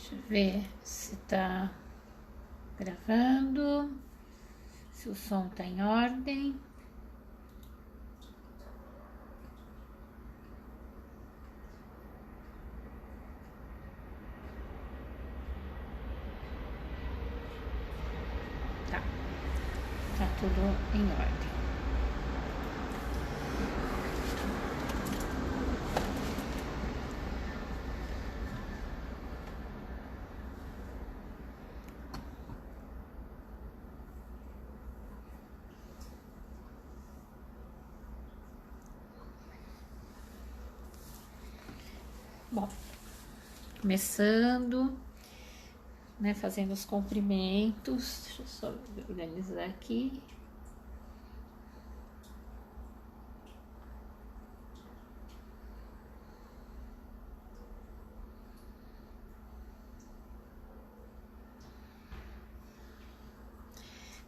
Deixa eu ver se tá gravando, se o som tá em ordem. Tá tudo em ordem. Bom, começando, né, fazendo os cumprimentos. Deixa eu só organizar aqui.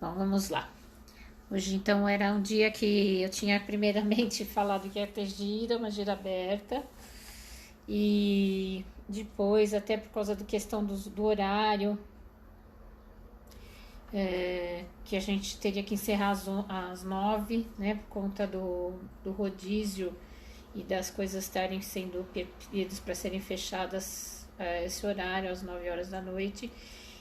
Bom, vamos lá. Hoje, então, era um dia que eu tinha primeiramente falado que ia ter gira, uma gira aberta. E depois, até por causa da questão do horário, que a gente teria que encerrar às 9, né, por conta do rodízio e das coisas estarem sendo pedidas para serem fechadas esse horário, às 9 horas da noite.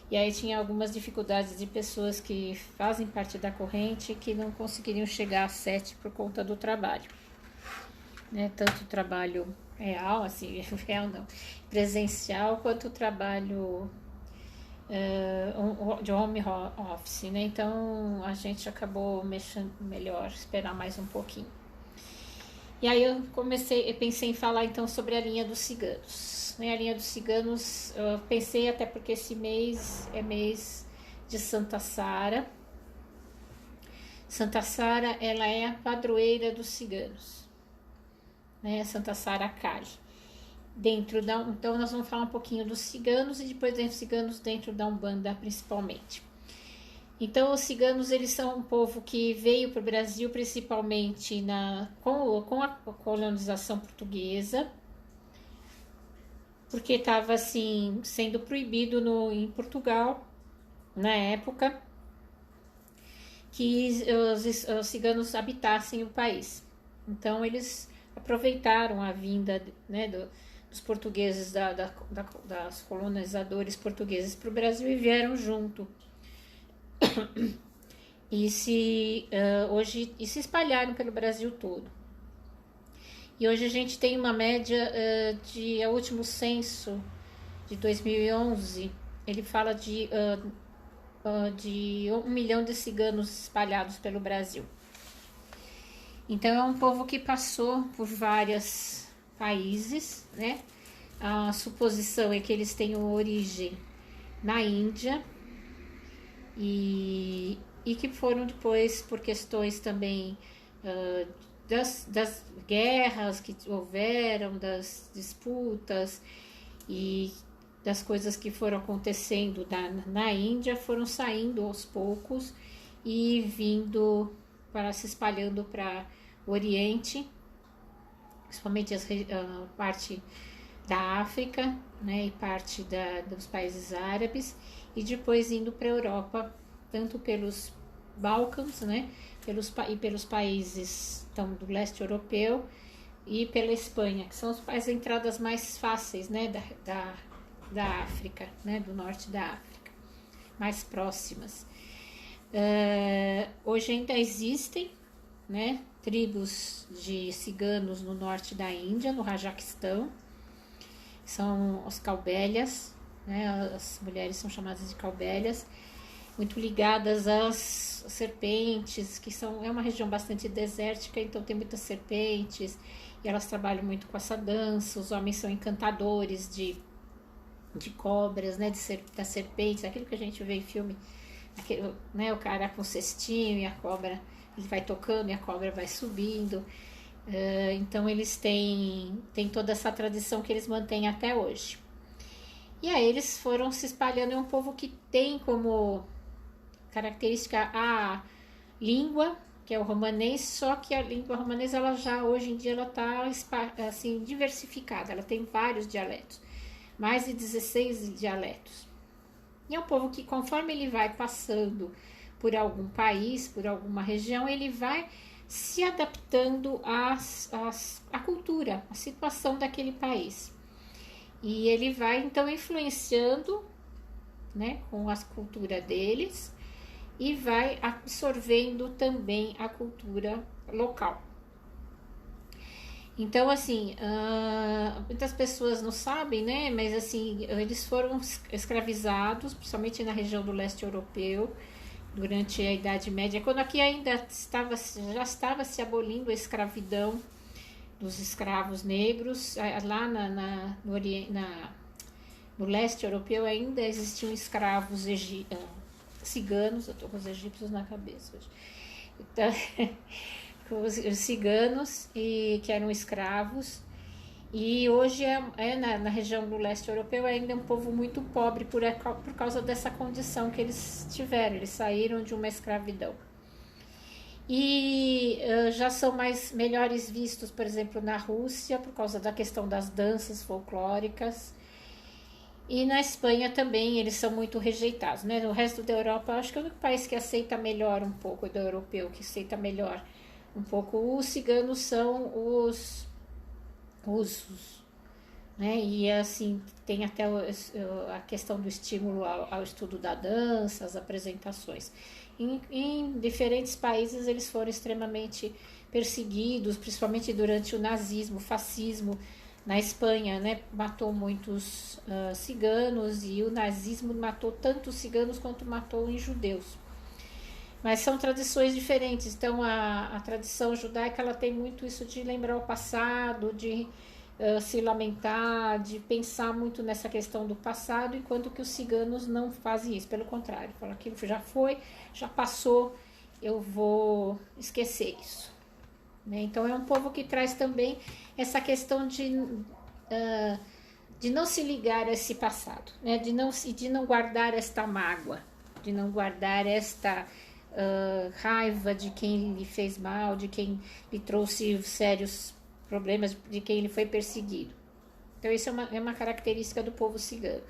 E aí tinha algumas dificuldades de pessoas que fazem parte da corrente que não conseguiriam chegar às 7 por conta do trabalho. Né? Tanto o trabalho real, assim, real não, presencial, quanto o trabalho de home office, né? Então a gente acabou mexendo melhor, esperar mais um pouquinho. E aí eu pensei em falar então sobre a linha dos ciganos. A linha dos ciganos, eu pensei até porque esse mês é mês de Santa Sara. Santa Sara, ela é a padroeira dos ciganos, né? Santa Sara Kali. Então nós vamos falar um pouquinho dos ciganos e depois dos ciganos dentro da Umbanda principalmente. Então os ciganos, eles são um povo que veio para o Brasil principalmente com a colonização portuguesa, porque estava assim sendo proibido em Portugal na época que os ciganos habitassem o país. Então eles aproveitaram a vinda, né, dos portugueses, das colonizadores portugueses para o Brasil e vieram junto. E se espalharam pelo Brasil todo. E hoje a gente tem uma média o último censo de 2011, ele fala de 1 milhão de ciganos espalhados pelo Brasil. Então é um povo que passou por vários países, né? A suposição é que eles tenham origem na Índia e que foram depois, por questões também das guerras que houveram, das disputas e das coisas que foram acontecendo na Índia, foram saindo aos poucos e vindo se espalhando para o Oriente, principalmente a parte da África, né, e parte dos países árabes, e depois indo para a Europa, tanto pelos Balcãs, né, pelos países então, do leste europeu e pela Espanha, que são as entradas mais fáceis, né, da África, né, do norte da África, mais próximas. Hoje ainda existem, né, tribos de ciganos no norte da Índia, no Rajaquistão, são os caubélias, né, as mulheres são chamadas de caubélias, muito ligadas às serpentes, que é uma região bastante desértica, então tem muitas serpentes, e elas trabalham muito com essa dança. Os homens são encantadores de cobras, né, das serpentes, aquilo que a gente vê em filme, né, o cara com o cestinho e a cobra, ele vai tocando e a cobra vai subindo. Então eles têm toda essa tradição que eles mantêm até hoje. E aí eles foram se espalhando. É um povo que tem como característica a língua, que é o romanês, só que a língua romanesa, ela já hoje em dia ela está assim diversificada, ela tem vários dialetos. mais de 16 dialetos. E é um povo que, conforme ele vai passando por algum país, por alguma região, ele vai se adaptando à cultura, à situação daquele país. E ele vai, então, influenciando, né, com a cultura deles e vai absorvendo também a cultura local. Então, assim, muitas pessoas não sabem, né? Mas, assim, eles foram escravizados, principalmente na região do leste europeu, durante a Idade Média, quando aqui ainda já estava se abolindo a escravidão dos escravos negros. Lá no leste europeu ainda existiam escravos ciganos, eu estou com os egípcios na cabeça hoje. Então, os ciganos que eram escravos, e hoje na região do leste europeu ainda é um povo muito pobre por causa dessa condição que eles tiveram. Eles saíram de uma escravidão e já são melhores vistos, por exemplo, na Rússia, por causa da questão das danças folclóricas. E na Espanha também eles são muito rejeitados, né? No resto da Europa, acho que é o único país que aceita melhor um pouco, do europeu, que aceita melhor um pouco. Os ciganos são os russos, né? E assim, tem até a questão do estímulo ao estudo da dança, as apresentações. Em diferentes países eles foram extremamente perseguidos, principalmente durante o nazismo, o fascismo. Na Espanha, né, matou muitos ciganos, e o nazismo matou tanto os ciganos quanto matou os judeus. Mas são tradições diferentes. Então a tradição judaica, ela tem muito isso de lembrar o passado, de se lamentar, de pensar muito nessa questão do passado, enquanto que os ciganos não fazem isso. Pelo contrário, falam: aquilo já foi, já passou, eu vou esquecer isso. Então é um povo que traz também essa questão de não se ligar a esse passado, né? de não guardar esta mágoa, de não guardar esta raiva de quem lhe fez mal, de quem lhe trouxe sérios problemas, de quem ele foi perseguido. Então isso é uma característica do povo cigano.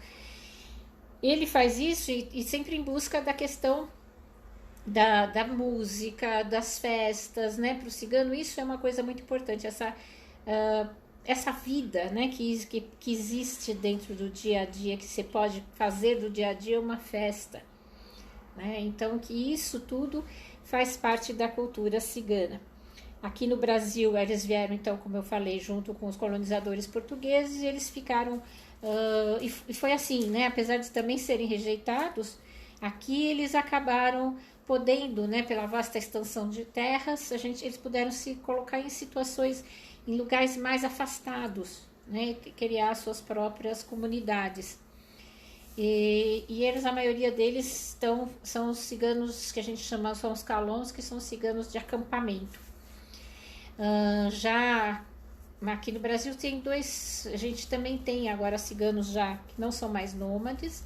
Ele faz isso e sempre em busca da questão da música, das festas, né? Para o cigano isso é uma coisa muito importante, essa vida, né? que existe dentro do dia a dia, que você pode fazer do dia a dia uma festa, né? Então que isso tudo faz parte da cultura cigana. Aqui no Brasil eles vieram, então, como eu falei, junto com os colonizadores portugueses, e eles ficaram, e foi assim, né? Apesar de também serem rejeitados, aqui eles acabaram podendo, né, pela vasta extensão de terras, eles puderam se colocar em situações, em lugares mais afastados, né, criar suas próprias comunidades. E eles, a maioria deles, são os ciganos que a gente chama, são os calons, que são os ciganos de acampamento. Já aqui no Brasil tem a gente também tem agora ciganos já que não são mais nômades.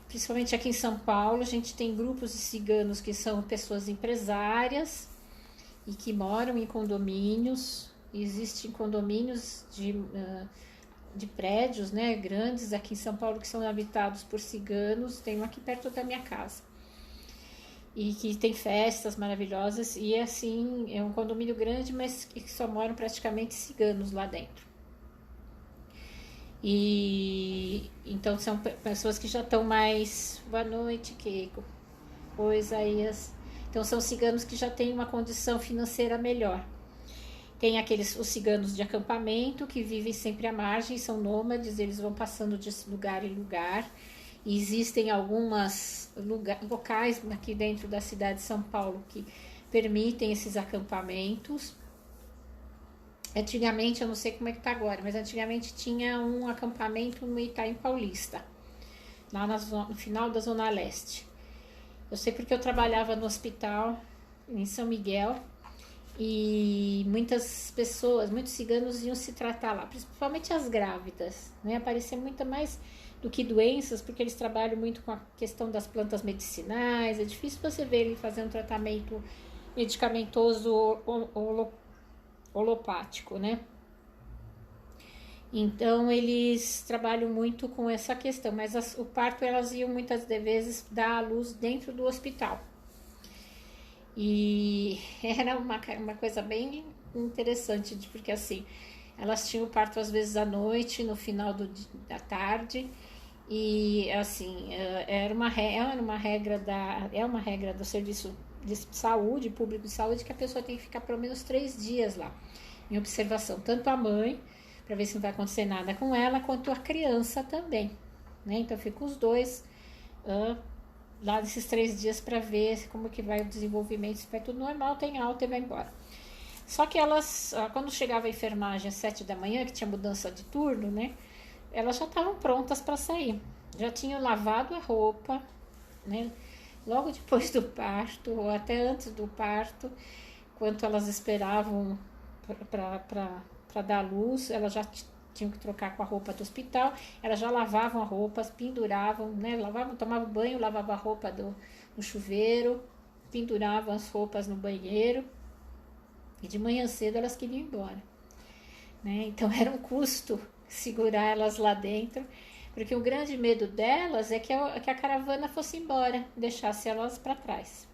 Principalmente aqui em São Paulo, a gente tem grupos de ciganos que são pessoas empresárias e que moram em condomínios. Existem condomínios de prédios, né, grandes aqui em São Paulo, que são habitados por ciganos. Tem um aqui perto da minha casa. E que tem festas maravilhosas. E assim, é um condomínio grande, mas que só moram praticamente ciganos lá dentro. E então são pessoas que já estão mais... Boa noite, Keiko. Oi, Isaías. Então são ciganos que já têm uma condição financeira melhor. Tem os ciganos de acampamento, que vivem sempre à margem, são nômades, eles vão passando de lugar em lugar. E existem algumas locais aqui dentro da cidade de São Paulo que permitem esses acampamentos. Antigamente, eu não sei como é que tá agora, mas antigamente tinha um acampamento no Itaim Paulista, lá no final da Zona Leste. Eu sei porque eu trabalhava no hospital em São Miguel, e muitas pessoas, muitos ciganos iam se tratar lá, principalmente as grávidas, né? Aparecia muito mais do que doenças, porque eles trabalham muito com a questão das plantas medicinais. É difícil você ver ele fazer um tratamento medicamentoso holopático, né? Então eles trabalham muito com essa questão, mas o parto elas iam muitas vezes dar à luz dentro do hospital. E era uma coisa bem interessante, porque assim, elas tinham parto às vezes à noite, no final da tarde, e assim, era uma regra é uma regra do serviço de saúde, público de saúde, que a pessoa tem que ficar pelo menos 3 dias lá, em observação, tanto a mãe, para ver se não vai acontecer nada com ela, quanto a criança também, né? Então ficam os dois lá nesses 3 dias para ver como que vai o desenvolvimento, se vai tudo normal, tem alta e vai embora. Só que elas, quando chegava a enfermagem às 7 da manhã, que tinha mudança de turno, né? Elas já estavam prontas para sair. Já tinham lavado a roupa, né? Logo depois do parto, ou até antes do parto, enquanto elas esperavam para dar luz, elas já tinham que trocar com a roupa do hospital, elas já lavavam a roupa, penduravam, né? Lavavam, tomavam banho, lavavam a roupa no chuveiro, penduravam as roupas no banheiro, e de manhã cedo elas queriam ir embora, né? Então era um custo segurar elas lá dentro, porque o grande medo delas é que a caravana fosse embora, deixasse elas para trás,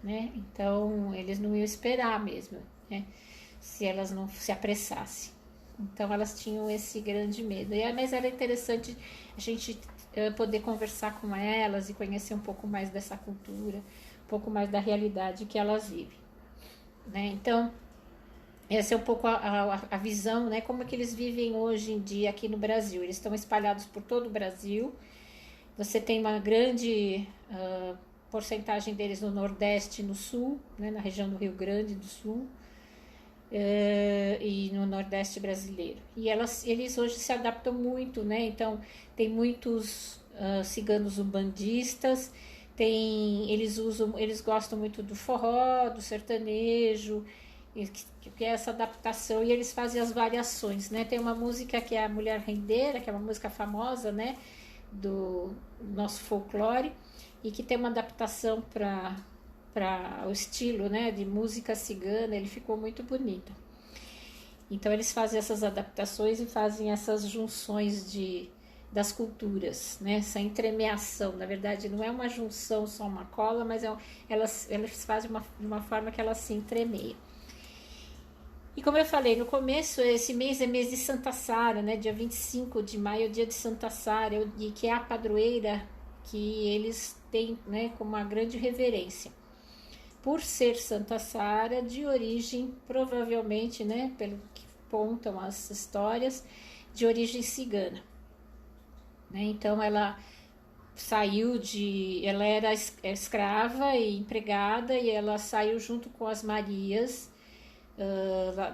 né? Então eles não iam esperar mesmo, né? Se elas não se apressassem. Então elas tinham esse grande medo. Mas era interessante a gente poder conversar com elas e conhecer um pouco mais dessa cultura, um pouco mais da realidade que elas vivem, né? Então essa é um pouco a visão, né? Como é que eles vivem hoje em dia aqui no Brasil. Eles estão espalhados por todo o Brasil. Você tem uma grande porcentagem deles no Nordeste e no Sul, né? Na região do Rio Grande do Sul. E no Nordeste brasileiro. E eles hoje se adaptam muito, né? Então tem muitos ciganos umbandistas, eles gostam muito do forró, do sertanejo, que é essa adaptação, e eles fazem as variações, né? Tem uma música que é a Mulher Rendeira, que é uma música famosa, né? Do nosso folclore, e que tem uma adaptação para o estilo, né, de música cigana, ele ficou muito bonito. Então eles fazem essas adaptações e fazem essas junções das culturas, né, essa entremeação. Na verdade não é uma junção só uma cola, mas elas fazem de uma forma que elas se entremeiam. E como eu falei no começo, esse mês é mês de Santa Sara, né, dia 25 de maio é o dia de Santa Sara, e que é a padroeira que eles têm, né, com uma grande reverência. Por ser Santa Sara, de origem, provavelmente, né, pelo que contam as histórias, de origem cigana, né? Então ela ela era escrava e empregada, e ela saiu junto com as Marias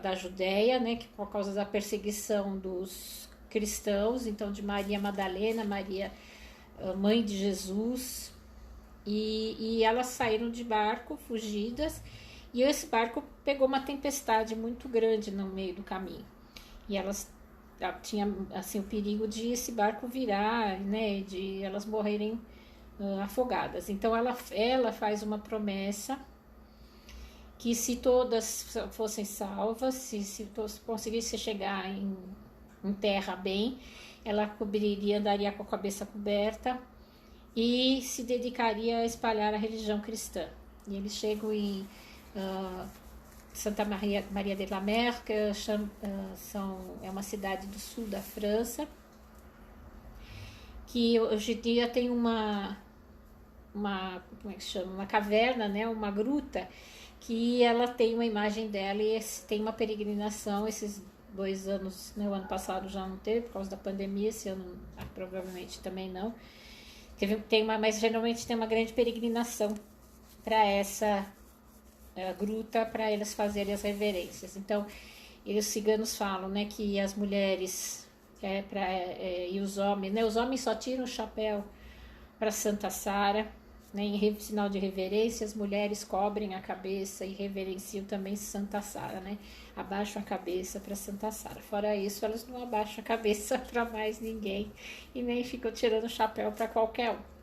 da Judéia, né, que por causa da perseguição dos cristãos, então de Maria Madalena, Maria mãe de Jesus. E elas saíram de barco, fugidas, e esse barco pegou uma tempestade muito grande no meio do caminho. E elas tinham assim, o perigo de esse barco virar, né, de elas morrerem afogadas. Então ela faz uma promessa que se todas fossem salvas, se conseguisse chegar em terra bem, ela andaria com a cabeça coberta e se dedicaria a espalhar a religião cristã. E eles chegam em Santa Maria de la Mer, que é uma cidade do sul da França, que hoje em dia tem uma como é que chama? Uma caverna, né? Uma gruta, que ela tem uma imagem dela, e tem uma peregrinação. Esses 2 anos, né? O ano passado já não teve, por causa da pandemia, esse ano provavelmente também não. Mas geralmente tem uma grande peregrinação para essa gruta, para eles fazerem as reverências. Então, os ciganos falam, né, que as mulheres e os homens, né, os homens só tiram o chapéu para Santa Sara, né, em sinal de reverência. As mulheres cobrem a cabeça e reverenciam também Santa Sara, né, abaixam a cabeça para Santa Sara. Fora isso, elas não abaixam a cabeça para mais ninguém e nem ficam tirando o chapéu para qualquer um.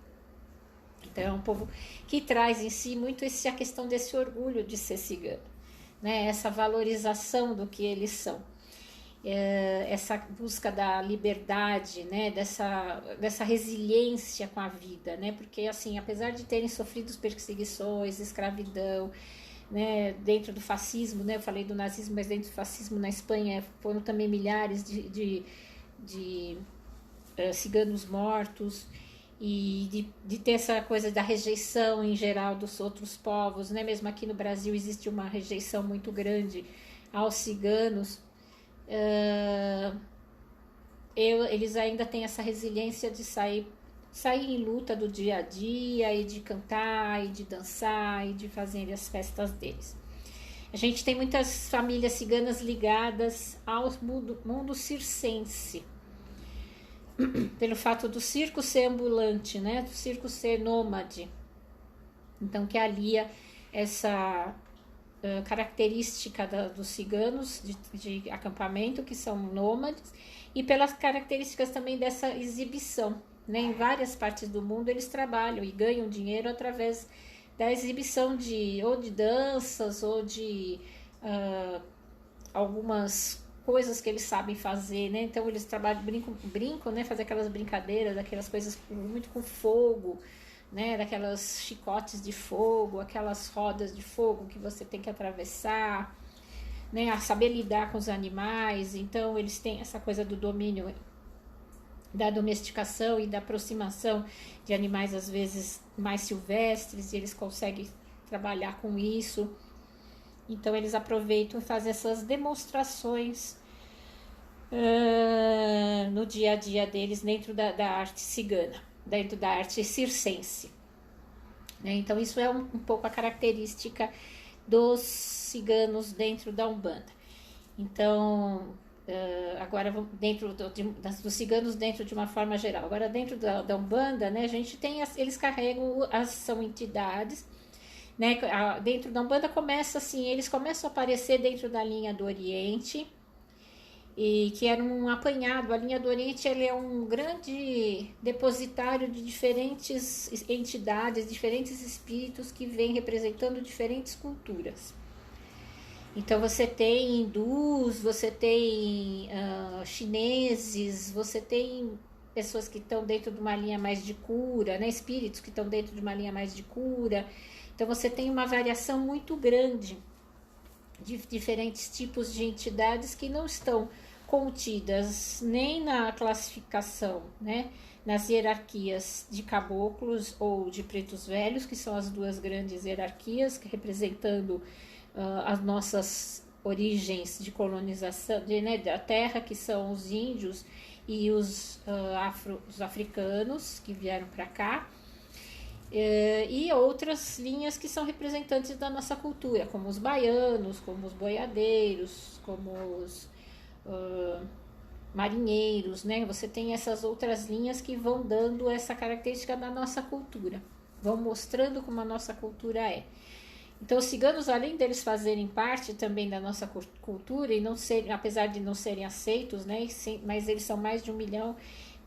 Então é um povo que traz em si muito a questão desse orgulho de ser cigano, né, essa valorização do que eles são. essa busca da liberdade, né, dessa resiliência com a vida, né, porque assim, apesar de terem sofrido perseguições, escravidão, né, dentro do fascismo, né, eu falei do nazismo, mas dentro do fascismo na Espanha foram também milhares de ciganos mortos, e de ter essa coisa da rejeição em geral dos outros povos, né? Mesmo aqui no Brasil existe uma rejeição muito grande aos ciganos. Eles ainda têm essa resiliência de sair em luta do dia a dia, e de cantar, e de dançar, e de fazer as festas deles. A gente tem muitas famílias ciganas ligadas ao mundo circense, pelo fato do circo ser ambulante, né? Do circo ser nômade. Então, que alia essa característica dos ciganos de acampamento, que são nômades, e pelas características também dessa exibição, né? Em várias partes do mundo eles trabalham e ganham dinheiro através da exibição ou de danças, ou de algumas coisas que eles sabem fazer, né? Então eles trabalham, brincam, né? Fazer aquelas brincadeiras, aquelas coisas muito com fogo, né? Daquelas chicotes de fogo, aquelas rodas de fogo que você tem que atravessar, né? A saber lidar com os animais. Então eles têm essa coisa do domínio, da domesticação e da aproximação de animais às vezes mais silvestres, e eles conseguem trabalhar com isso. Então eles aproveitam e fazem essas demonstrações no dia a dia deles dentro da arte cigana, dentro da arte circense, né? Então isso é um pouco a característica dos ciganos dentro da Umbanda. Então agora dentro dos ciganos dentro de uma forma geral. Agora dentro da Umbanda, né, a gente tem eles carregam são entidades, né? Dentro da Umbanda começa assim, eles começam a aparecer dentro da linha do Oriente, e que era um apanhado. A linha do Oriente, ele é um grande depositário de diferentes entidades, diferentes espíritos que vêm representando diferentes culturas. Então você tem hindus, você tem chineses, você tem pessoas que estão dentro de uma linha mais de cura, né? Espíritos que estão dentro de uma linha mais de cura. Então você tem uma variação muito grande de diferentes tipos de entidades que não estão contidas nem na classificação, né? Nas hierarquias de caboclos ou de pretos velhos, que são as duas grandes hierarquias, representando as nossas origens de colonização né, da terra, que são os índios e os africanos que vieram para cá, e outras linhas que são representantes da nossa cultura, como os baianos, como os boiadeiros, como os marinheiros, né? Você tem essas outras linhas que vão dando essa característica da nossa cultura, vão mostrando como a nossa cultura é. Então os ciganos, além deles fazerem parte também da nossa cultura, e não serem, apesar de não serem aceitos, né, mas eles são mais de 1 milhão,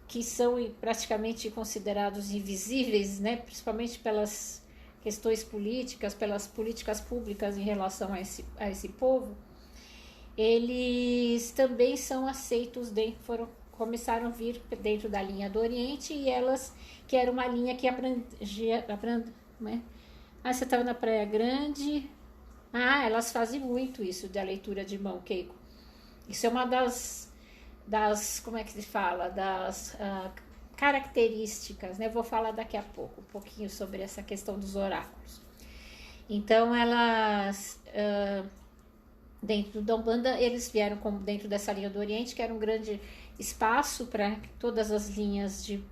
que são praticamente considerados invisíveis, né, principalmente pelas questões políticas, pelas políticas públicas em relação a esse povo. Eles também são aceitos começaram a vir dentro da linha do Oriente, e elas, que era uma linha que abrangia, né? Você estava na Praia Grande. Elas fazem muito isso da leitura de mão, Keiko. Isso é uma das como é que se fala? Das características, né? Eu vou falar daqui a pouco um pouquinho sobre essa questão dos oráculos. Então, elas, dentro da Umbanda, eles vieram dentro dessa linha do Oriente, que era um grande espaço para todas as linhas de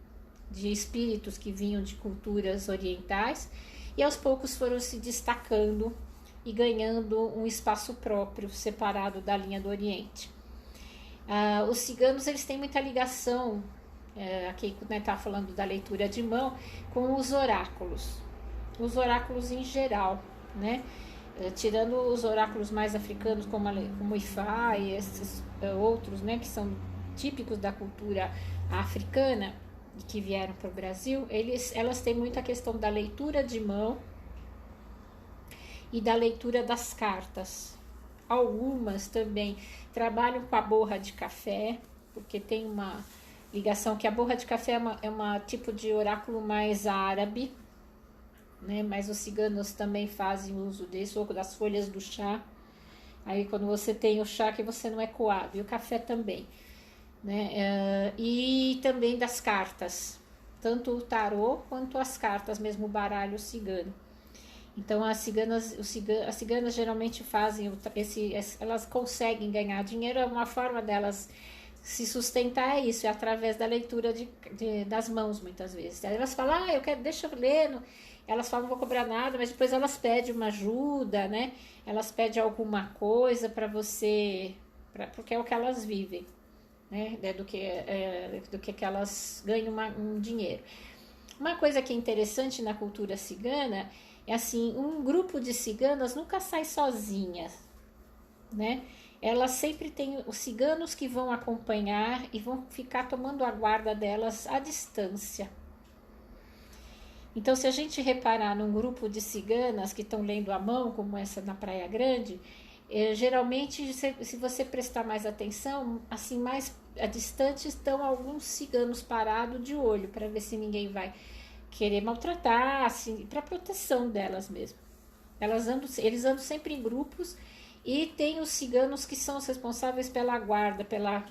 espíritos que vinham de culturas orientais, e aos poucos foram se destacando e ganhando um espaço próprio, separado da linha do Oriente. Os ciganos, eles têm muita ligação, aqui quando está falando da leitura de mão, com os oráculos em geral, né? Tirando os oráculos mais africanos, como o Ifá e esses outros, né, que são típicos da cultura africana, que vieram para o Brasil, elas têm muita questão da leitura de mão e da leitura das cartas, Algumas também trabalham com a borra de café, porque tem uma ligação que a borra de café é uma tipo de oráculo mais árabe, né? Mas os ciganos também fazem uso desse, ou das folhas do chá. Aí quando você tem o chá que você não é coado, e o café também, né? E também das cartas, tanto o tarô quanto as cartas, mesmo o baralho cigano. Então as ciganas geralmente fazem elas conseguem ganhar dinheiro, é uma forma delas se sustentar, é isso, é através da leitura das mãos, muitas vezes. Aí elas falam, deixa eu ler, elas falam, não vou cobrar nada, mas depois elas pedem uma ajuda, né? Elas pedem alguma coisa para você, porque é o que elas vivem, né? Do que elas ganham um dinheiro. Uma coisa que é interessante na cultura cigana é assim, um grupo de ciganas nunca sai sozinhas, né? Elas sempre têm os ciganos que vão acompanhar e vão ficar tomando a guarda delas à distância. Então, se a gente reparar num grupo de ciganas que estão lendo a mão, como essa na Praia Grande, geralmente, se você prestar mais atenção, assim, mais a distante estão alguns ciganos parados de olho, para ver se ninguém vai querer maltratar, assim, para proteção delas mesmo. Eles andam sempre em grupos, e tem os ciganos que são os responsáveis pela guarda, pela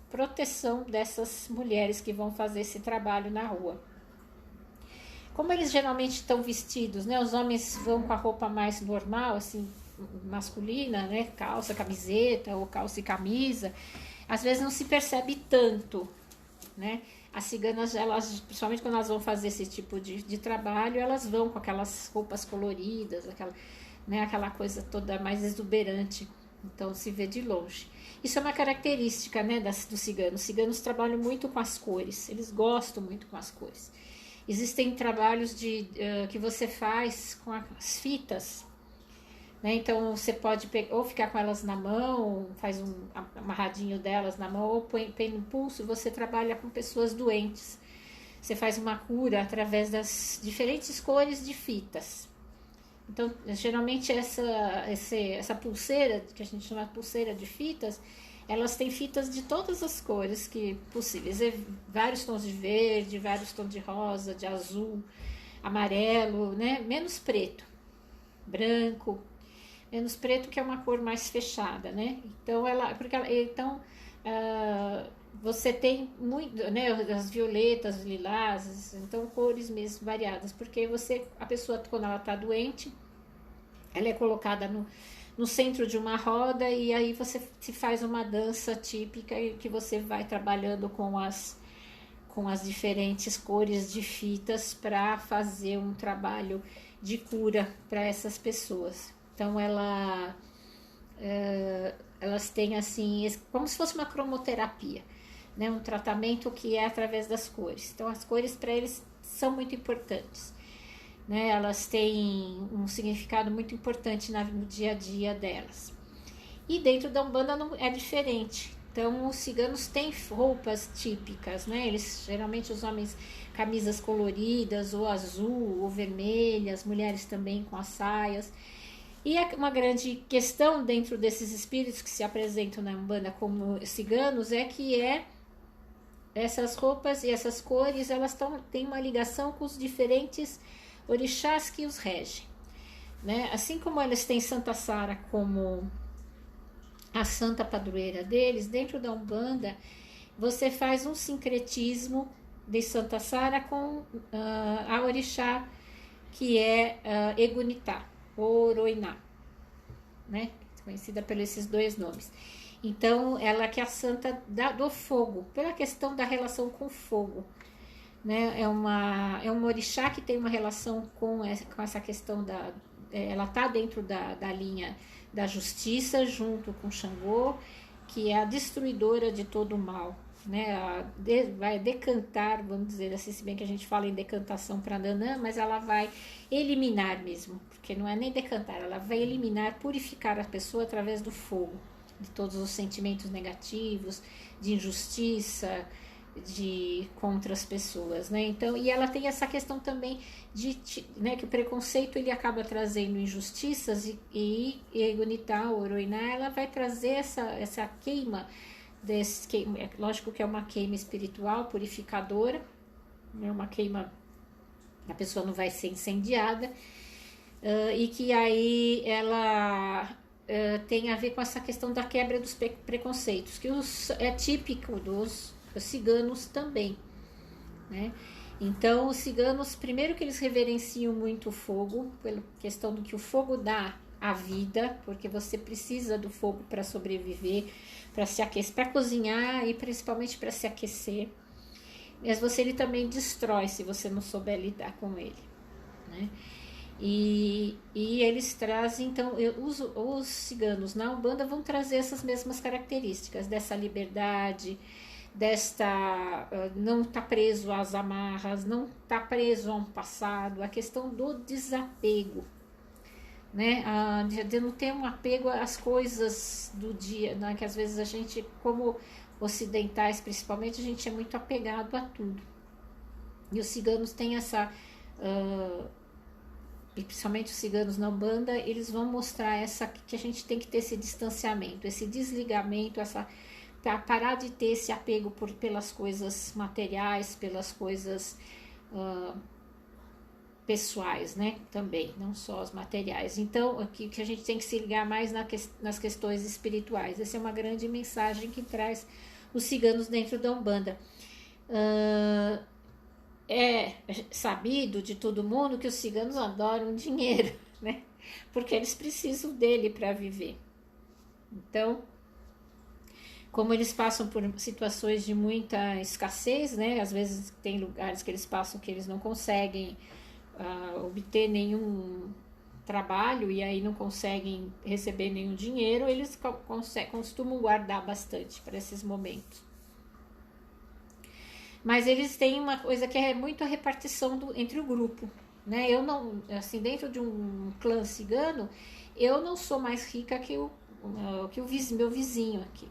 proteção dessas mulheres que vão fazer esse trabalho na rua. Como eles geralmente estão vestidos, né? Os homens vão com a roupa mais normal, assim, masculina, né? Calça, camiseta, ou calça e camisa. Às vezes não se percebe tanto, né? As ciganas, elas, principalmente quando elas vão fazer esse tipo de trabalho, elas vão com aquelas roupas coloridas, aquela coisa toda mais exuberante, então se vê de longe. Isso é uma característica, né, dos ciganos. Os ciganos trabalham muito com as cores, eles gostam muito com as cores. Existem trabalhos que você faz com as fitas, né? Então você pode ou ficar com elas na mão, faz um amarradinho delas na mão, ou põe no pulso. Você trabalha com pessoas doentes, você faz uma cura através das diferentes cores de fitas. Então, geralmente essa pulseira, que a gente chama de pulseira de fitas, elas têm fitas de todas as cores possíveis, vários tons de verde, vários tons de rosa, de azul, amarelo, né? Menos preto, branco, menos preto, que é uma cor mais fechada, né? Então, você tem muito, né? As violetas, lilás, então cores mesmo variadas, porque a pessoa, quando ela está doente, ela é colocada no centro de uma roda, e aí você se faz uma dança típica que você vai trabalhando com as diferentes cores de fitas para fazer um trabalho de cura para essas pessoas. Então elas têm assim, como se fosse uma cromoterapia, né? Um tratamento que é através das cores. Então as cores para eles são muito importantes, né? Elas têm um significado muito importante no dia a dia delas. E dentro da Umbanda não é diferente. Então os ciganos têm roupas típicas, né? Eles, geralmente, os homens, camisas coloridas, ou azul, ou vermelhas, as mulheres também com as saias. E uma grande questão dentro desses espíritos que se apresentam na Umbanda como ciganos é que essas roupas e essas cores, elas têm uma ligação com os diferentes orixás que os regem, né? Assim como eles têm Santa Sara como a santa padroeira deles, dentro da Umbanda você faz um sincretismo de Santa Sara com a orixá, que é Egunitá, ou Oroiná, né? Conhecida pelos esses dois nomes. Então, ela que é a santa do fogo, pela questão da relação com o fogo, né? É uma orixá que tem uma relação com essa questão ela está dentro da linha da justiça, junto com Xangô, que é a destruidora de todo o mal, né? Vai decantar, vamos dizer assim, se bem que a gente fala em decantação para Nanã, mas ela vai eliminar mesmo, porque não é nem decantar, ela vai eliminar, purificar a pessoa através do fogo, de todos os sentimentos negativos, de injustiça, contra as pessoas, né? Então, e ela tem essa questão também né, que o preconceito ele acaba trazendo injustiças e Egunitá, Oroiná, ela vai trazer essa queima lógico que é uma queima espiritual purificadora, né? Uma queima, a pessoa não vai ser incendiada, e que aí ela tem a ver com essa questão da quebra dos preconceitos, que é típico dos ciganos também, né? Então, os ciganos, primeiro que eles reverenciam muito o fogo, pela questão do que o fogo dá à vida, porque você precisa do fogo para sobreviver, para se aquecer, para cozinhar e principalmente para se aquecer. Mas ele também destrói se você não souber lidar com ele, né? E eles trazem, então, os ciganos na Umbanda vão trazer essas mesmas características, dessa liberdade, não estar preso às amarras, não estar preso a um passado, a questão do desapego, né? De não ter um apego às coisas do dia, né? Que às vezes a gente, como ocidentais principalmente, a gente é muito apegado a tudo. E os ciganos têm essa... e principalmente os ciganos na Umbanda, eles vão mostrar que a gente tem que ter esse distanciamento, esse desligamento, para parar de ter esse apego pelas coisas materiais, pelas coisas pessoais, né? Também, não só as materiais. Então, aqui que a gente tem que se ligar mais nas questões espirituais. Essa é uma grande mensagem que traz os ciganos dentro da Umbanda. É sabido de todo mundo que os ciganos adoram dinheiro, né? Porque eles precisam dele para viver. Então, como eles passam por situações de muita escassez, né? Às vezes tem lugares que eles passam que eles não conseguem obter nenhum trabalho e aí não conseguem receber nenhum dinheiro, eles costumam guardar bastante para esses momentos. Mas eles têm uma coisa que é muito a repartição entre o grupo, né? Eu não, assim, dentro de um clã cigano, eu não sou mais rica que meu vizinho aqui,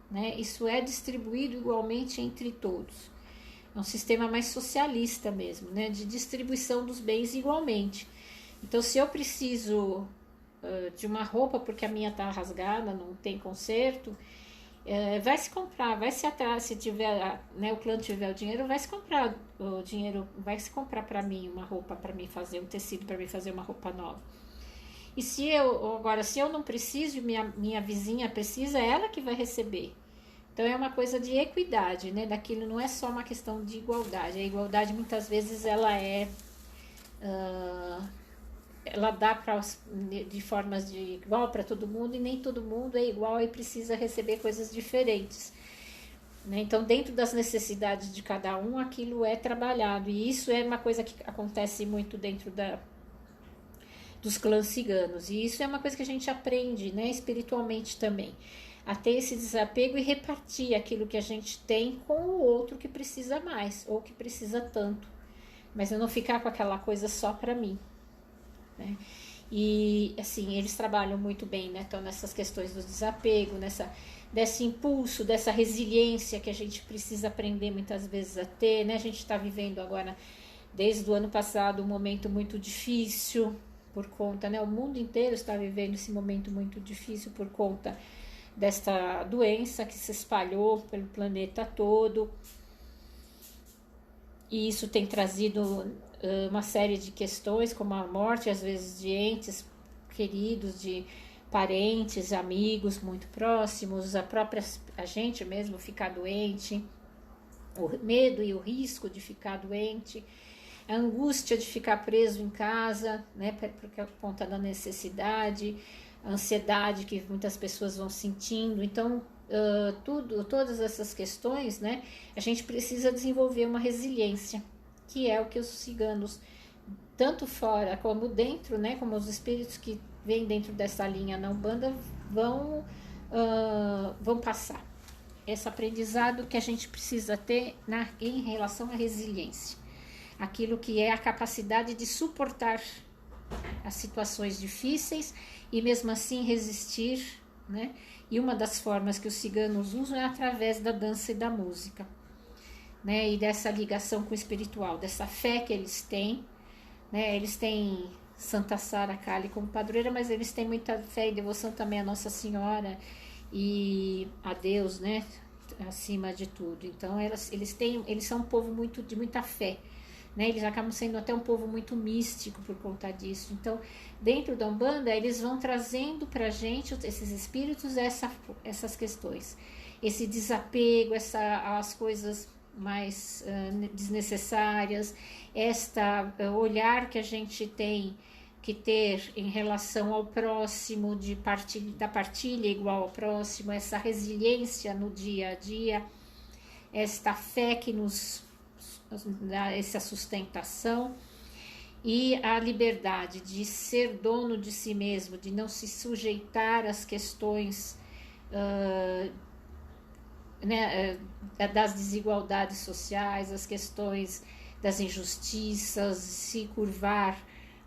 né? Isso é distribuído igualmente entre todos. É um sistema mais socialista mesmo, né? De distribuição dos bens igualmente. Então, se eu preciso de uma roupa porque a minha tá rasgada, não tem conserto, vai se comprar, vai se atrás, se tiver, né, o clã tiver o dinheiro, vai se comprar o dinheiro, vai se comprar para mim uma roupa para mim fazer, um tecido para mim fazer uma roupa nova. E se eu não preciso, minha vizinha precisa, é ela que vai receber. Então é uma coisa de equidade, né? Daquilo não é só uma questão de igualdade. A igualdade muitas vezes ela dá de formas de igual para todo mundo e nem todo mundo é igual e precisa receber coisas diferentes, né? Então, dentro das necessidades de cada um, aquilo é trabalhado. E isso é uma coisa que acontece muito dentro dos clãs ciganos. E isso é uma coisa que a gente aprende, né, espiritualmente também. A ter esse desapego e repartir aquilo que a gente tem com o outro que precisa mais ou que precisa tanto. Mas eu não ficar com aquela coisa só para mim, né? E assim, eles trabalham muito bem, né? Então, nessas questões do desapego, desse impulso, dessa resiliência que a gente precisa aprender muitas vezes a ter, né? A gente está vivendo agora, desde o ano passado, um momento muito difícil por conta, né? O mundo inteiro está vivendo esse momento muito difícil por conta desta doença que se espalhou pelo planeta todo. E isso tem trazido uma série de questões, como a morte, às vezes, de entes queridos, de parentes, amigos muito próximos, a gente mesmo ficar doente, o medo e o risco de ficar doente, a angústia de ficar preso em casa, né, por conta da necessidade, a ansiedade que muitas pessoas vão sentindo. Então, todas essas questões, né, a gente precisa desenvolver uma resiliência, que é o que os ciganos, tanto fora como dentro, né, como os espíritos que vêm dentro dessa linha na Umbanda, vão passar. Esse aprendizado que a gente precisa ter em relação à resiliência. Aquilo que é a capacidade de suportar as situações difíceis e mesmo assim resistir, né? E uma das formas que os ciganos usam é através da dança e da música. né, e dessa ligação com o espiritual, dessa fé que eles têm, né? Eles têm Santa Sara Kali como padroeira, mas eles têm muita fé e devoção também a Nossa Senhora e a Deus, né, acima de tudo. Então eles são um povo de muita fé, né? Eles acabam sendo até um povo muito místico por conta disso. Então, dentro da Umbanda, eles vão trazendo pra gente, esses espíritos, essas questões, esse desapego, as coisas mais desnecessárias, olhar que a gente tem que ter em relação ao próximo, da partilha igual ao próximo, essa resiliência no dia a dia, esta fé que nos dá essa sustentação, e a liberdade de ser dono de si mesmo, de não se sujeitar às questões né, das desigualdades sociais, as questões das injustiças, se curvar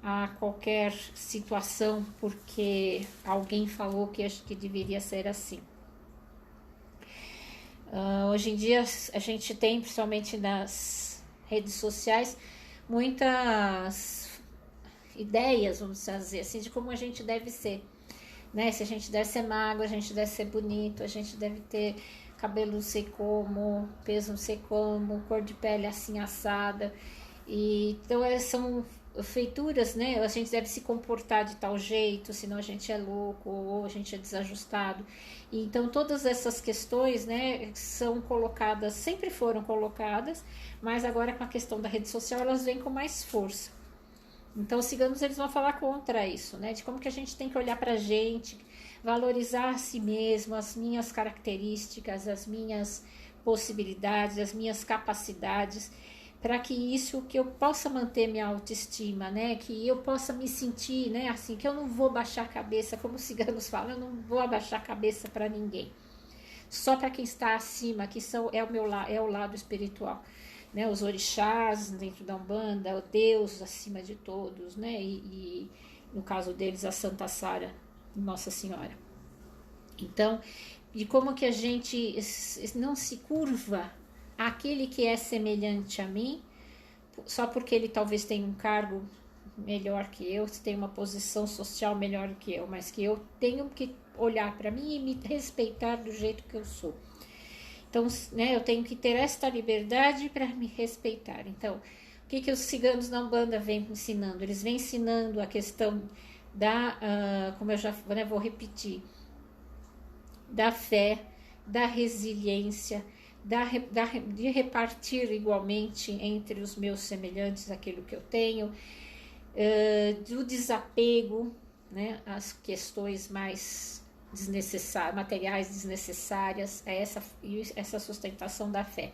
a qualquer situação porque alguém falou que deveria ser assim. Hoje em dia a gente tem, principalmente nas redes sociais, muitas ideias, vamos dizer assim, de como a gente deve ser, né? Se a gente deve ser magro, a gente deve ser bonito, a gente deve ter cabelo não sei como, peso não sei como, cor de pele assim assada. E então são feituras, né? A gente deve se comportar de tal jeito, senão a gente é louco ou a gente é desajustado. E então todas essas questões, né, são colocadas, sempre foram colocadas, mas agora com a questão da rede social elas vêm com mais força. Então os ciganos eles vão falar contra isso, né? De como que a gente tem que olhar pra gente, valorizar a si mesmo, as minhas características, as minhas possibilidades, as minhas capacidades, para que isso, que eu possa manter minha autoestima, né? Que eu possa me sentir, né? Assim, que eu não vou baixar a cabeça, como os ciganos falam, eu não vou abaixar a cabeça para ninguém. Só para quem está acima, que é o lado espiritual, né? Os orixás dentro da Umbanda, o Deus acima de todos, né? E no caso deles a Santa Sara, Nossa Senhora. Então, de como que a gente não se curva àquele que é semelhante a mim, só porque ele talvez tenha um cargo melhor que eu, se tem uma posição social melhor que eu, mas que eu tenho que olhar para mim e me respeitar do jeito que eu sou. Então, né, eu tenho que ter esta liberdade para me respeitar. Então, o que os ciganos na Umbanda vêm ensinando? Eles vêm ensinando a questão como eu já vou repetir, da fé, da resiliência, de repartir igualmente entre os meus semelhantes aquilo que eu tenho, do desapego, né, às questões mais desnecessárias, materiais desnecessárias, essa sustentação da fé.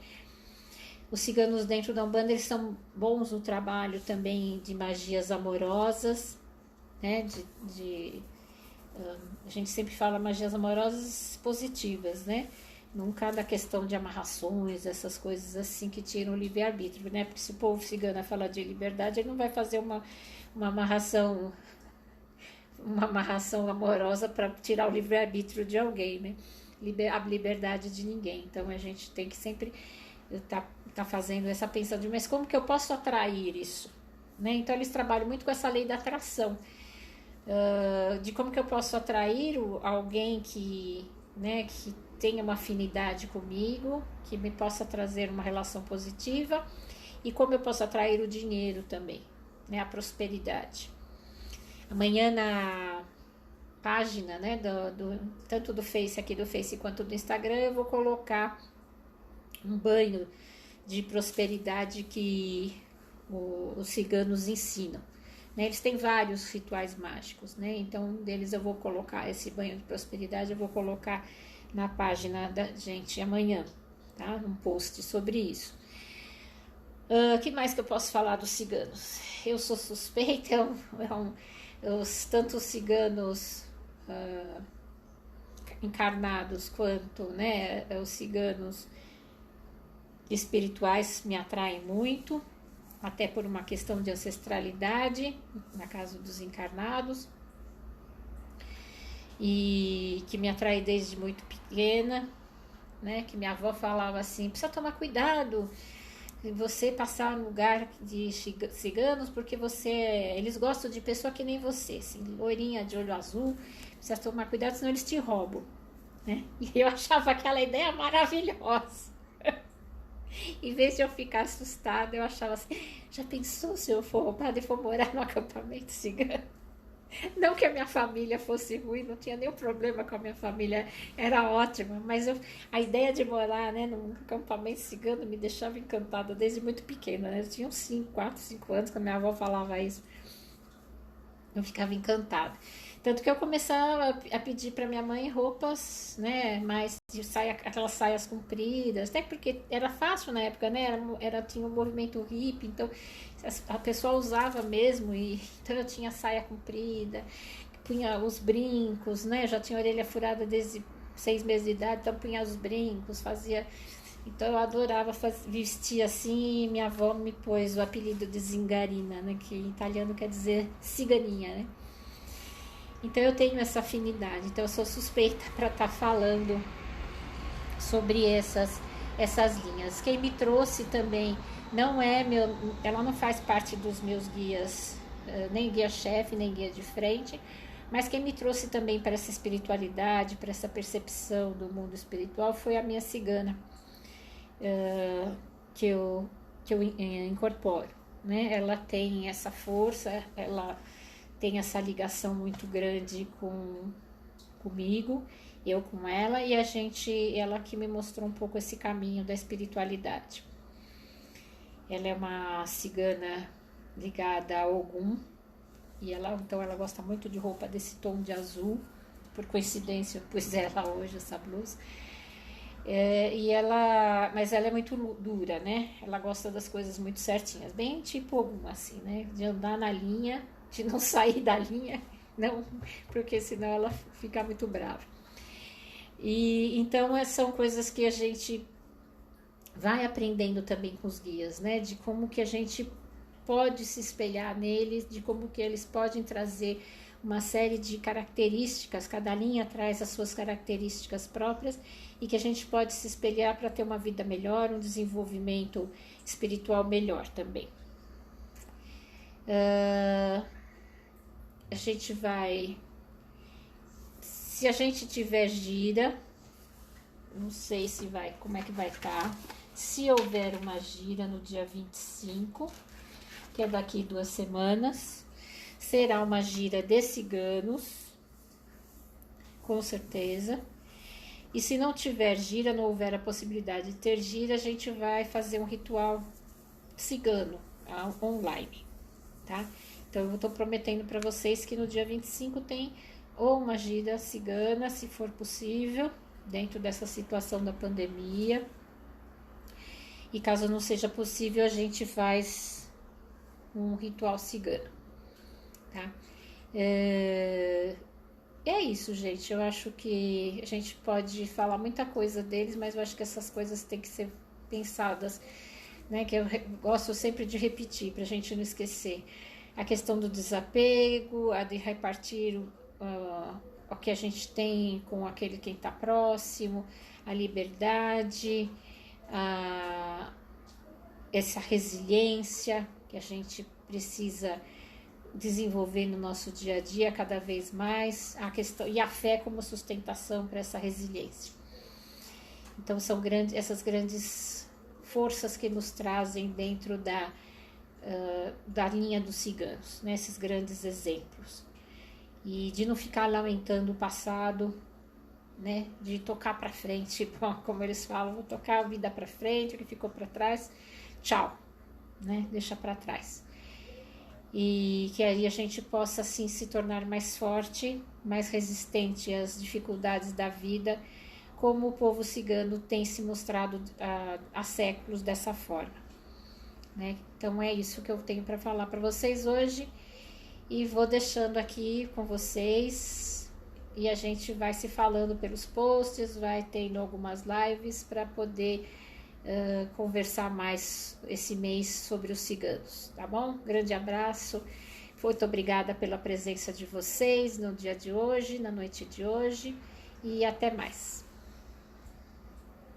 Os ciganos dentro da Umbanda eles são bons no trabalho também de magias amorosas, né, a gente sempre fala magias amorosas positivas, né? Nunca da questão de amarrações, essas coisas assim que tiram o livre-arbítrio, né? Porque se o povo cigano fala de liberdade, ele não vai fazer uma amarração amorosa para tirar o livre-arbítrio de alguém, né? A liberdade de ninguém. Então a gente tem que sempre tá fazendo essa pensão de, mas como que eu posso atrair isso? Né? Então eles trabalham muito com essa lei da atração. De como que eu posso atrair alguém que tenha uma afinidade comigo, que me possa trazer uma relação positiva, e como eu posso atrair o dinheiro também, né, a prosperidade. Amanhã na página, né, tanto do Face aqui do Face quanto do Instagram, eu vou colocar um banho de prosperidade que os ciganos ensinam. Eles têm vários rituais mágicos, né? Então um deles eu vou colocar, esse banho de prosperidade eu vou colocar na página da gente amanhã, tá? Um post sobre isso. Que mais que eu posso falar dos ciganos? Eu sou suspeita, tanto os ciganos encarnados quanto, né, os ciganos espirituais me atraem muito, até por uma questão de ancestralidade, na casa dos encarnados, e que me atrai desde muito pequena, né? Que minha avó falava assim, precisa tomar cuidado você passar no lugar de ciganos, porque eles gostam de pessoa que nem você, assim, loirinha de olho azul, precisa tomar cuidado, senão eles te roubam, né? E eu achava aquela ideia maravilhosa. Em vez de eu ficar assustada, eu achava assim, já pensou se eu for roubada e for morar no acampamento cigano? Não que a minha família fosse ruim, não tinha nenhum problema com a minha família, era ótima, mas a ideia de morar, né, num acampamento cigano me deixava encantada desde muito pequena, né? Eu tinha uns 4, 5 anos, quando minha avó falava isso, eu ficava encantada. Tanto que eu começava a pedir para minha mãe roupas, né, mais de saia, aquelas saias compridas, até porque era fácil na época, né, tinha um movimento hippie, então a pessoa usava mesmo, e então eu tinha saia comprida, punha os brincos, né, já tinha orelha furada desde 6 meses de idade, então punha os brincos, fazia... Então eu adorava vestir assim, e minha avó me pôs o apelido de Zingarina, né, que em italiano quer dizer ciganinha, né. Então eu tenho essa afinidade, então eu sou suspeita para estar falando sobre essas linhas. Quem me trouxe também ela não faz parte dos meus guias, nem guia-chefe, nem guia de frente, mas quem me trouxe também para essa espiritualidade, para essa percepção do mundo espiritual foi a minha cigana, que eu incorporo, né? Ela tem essa força, ela tem essa ligação muito grande comigo, eu com ela, e ela que me mostrou um pouco esse caminho da espiritualidade. Ela é uma cigana ligada a Ogum, e então ela gosta muito de roupa desse tom de azul, por coincidência eu pus ela hoje, essa blusa. Mas ela é muito dura, né? Ela gosta das coisas muito certinhas, bem tipo Ogum, assim, né? De andar na linha, de não sair da linha, não, porque senão ela fica muito brava. E então são coisas que a gente vai aprendendo também com os guias, né? De como que a gente pode se espelhar neles, de como que eles podem trazer uma série de características, cada linha traz as suas características próprias, e que a gente pode se espelhar para ter uma vida melhor, um desenvolvimento espiritual melhor também. A gente vai... Se a gente tiver gira, não sei se vai, como é que vai estar. Se houver uma gira no dia 25, que é daqui 2 semanas, será uma gira de ciganos, com certeza. E se não tiver gira, não houver a possibilidade de ter gira, a gente vai fazer um ritual cigano online, tá? Então eu estou prometendo para vocês que no dia 25 tem ou uma gira cigana, se for possível, dentro dessa situação da pandemia. E caso não seja possível, a gente faz um ritual cigano, tá? É isso, gente. Eu acho que a gente pode falar muita coisa deles, mas eu acho que essas coisas têm que ser pensadas, né? Que eu gosto sempre de repetir, para a gente não esquecer. A questão do desapego, a de repartir o que a gente tem com aquele quem está próximo, a liberdade, essa resiliência que a gente precisa desenvolver no nosso dia a dia cada vez mais, e a fé como sustentação para essa resiliência. Então são essas grandes forças que nos trazem dentro da linha dos ciganos, né? Esses grandes exemplos. E de não ficar lamentando o passado, né? De tocar para frente, como eles falam, vou tocar a vida para frente, o que ficou para trás, tchau, né? Deixa para trás. E que aí a gente possa assim se tornar mais forte, mais resistente às dificuldades da vida, como o povo cigano tem se mostrado há séculos dessa forma, né? Então é isso que eu tenho para falar para vocês hoje, e vou deixando aqui com vocês, e a gente vai se falando pelos posts, vai tendo algumas lives para poder conversar mais esse mês sobre os ciganos, tá bom? Grande abraço, muito obrigada pela presença de vocês no dia de hoje, na noite de hoje, e até mais.